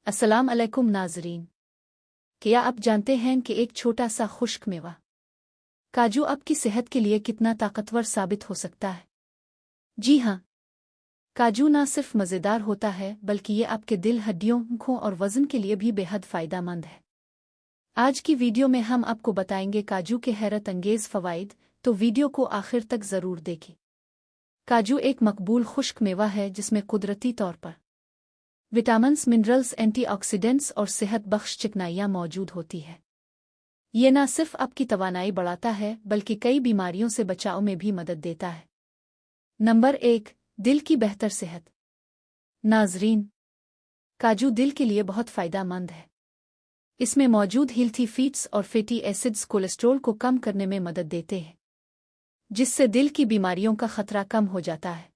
अस्सलाम अलैकुम नाज़रीन। क्या आप जानते हैं कि एक छोटा सा खुश्क मेवा काजू आपकी सेहत के लिए कितना ताकतवर साबित हो सकता है? जी हाँ, काजू ना सिर्फ मज़ेदार होता है बल्कि ये आपके दिल, हड्डियों, आँखों और वज़न के लिए भी बेहद फ़ायदेमंद है। आज की वीडियो में हम आपको बताएंगे काजू के हैरत अंगेज़ फ़वाइद, तो वीडियो को आखिर तक ज़रूर देखें। काजू एक मकबूल खुश्क मेवा है जिसमें कुदरती तौर पर विटामिन्स, मिनरल्स, एंटीऑक्सीडेंट्स और सेहत बख्श चिकनाइयाँ मौजूद होती है। ये न सिर्फ आपकी तवानाई बढ़ाता है बल्कि कई बीमारियों से बचाव में भी मदद देता है। नंबर 1, दिल की बेहतर सेहत। नाजरीन, काजू दिल के लिए बहुत फ़ायदेमंद है। इसमें मौजूद हेल्थी फैट्स और फैटी एसिड्स कोलेस्ट्रॉल को कम करने में मदद देते हैं, जिससे दिल की बीमारियों का खतरा कम हो जाता है।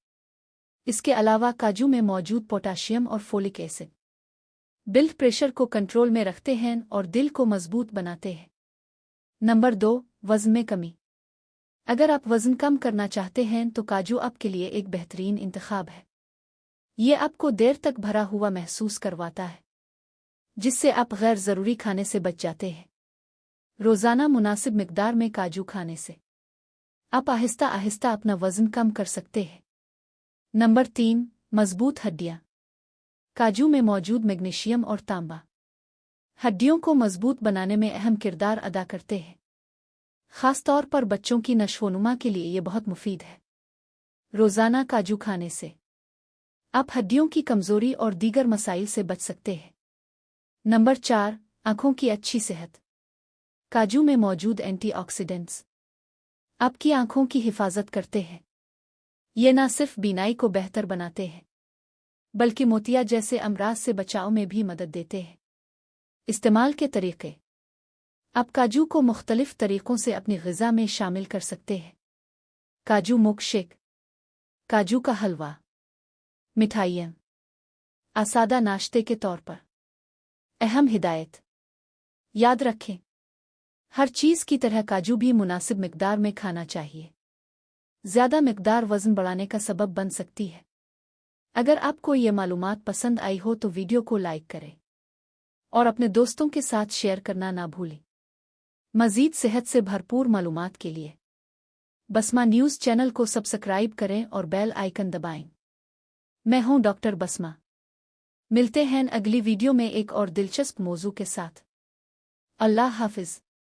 इसके अलावा काजू में मौजूद पोटाशियम और फोलिक एसिड ब्लड प्रेशर को कंट्रोल में रखते हैं और दिल को मजबूत बनाते हैं। नंबर 2, वज़न में कमी। अगर आप वज़न कम करना चाहते हैं तो काजू आपके लिए एक बेहतरीन इंतखाब है। ये आपको देर तक भरा हुआ महसूस करवाता है, जिससे आप गैर ज़रूरी खाने से बच जाते हैं। रोज़ाना मुनासिब मिकदार में काजू खाने से आप आहिस्ता आहिस्ता अपना वज़न कम कर सकते हैं। नंबर 3, मजबूत हड्डियाँ। काजू में मौजूद मैग्नीशियम और तांबा हड्डियों को मजबूत बनाने में अहम किरदार अदा करते हैं। ख़ास तौर पर बच्चों की नशोनुमा के लिए ये बहुत मुफीद है। रोज़ाना काजू खाने से आप हड्डियों की कमज़ोरी और दीगर मसाइल से बच सकते हैं। नंबर 4, आँखों की अच्छी सेहत। काजू में मौजूद एंटीऑक्सीडेंट्स आपकी आँखों की हिफाजत करते हैं। ये न सिर्फ बीनाई को बेहतर बनाते हैं बल्कि मोतिया जैसे अमराज से बचाव में भी मदद देते हैं। इस्तेमाल के तरीके। आप काजू को मुख्तलिफ तरीक़ों से अपनी ग़िज़ा में शामिल कर सकते हैं। काजू मिल्कशेक, काजू का हलवा, मिठाइयाँ, आसादा नाश्ते के तौर पर। अहम हिदायत। याद रखें, हर चीज़ की तरह काजू भी मुनासिब मिकदार में खाना चाहिए। ज़्यादा मिकदार वज़न बढ़ाने का सबब बन सकती है। अगर आपको ये मालूमात पसंद आई हो तो वीडियो को लाइक करें और अपने दोस्तों के साथ शेयर करना ना भूलें। मज़ीद सेहत से भरपूर मालूमात के लिए बसमा न्यूज़ चैनल को सब्सक्राइब करें और बेल आइकन दबाएं। मैं हूं डॉक्टर बसमा। मिलते हैं अगली वीडियो में एक और दिलचस्प मौजू के साथ। अल्लाह हाफ़िज़।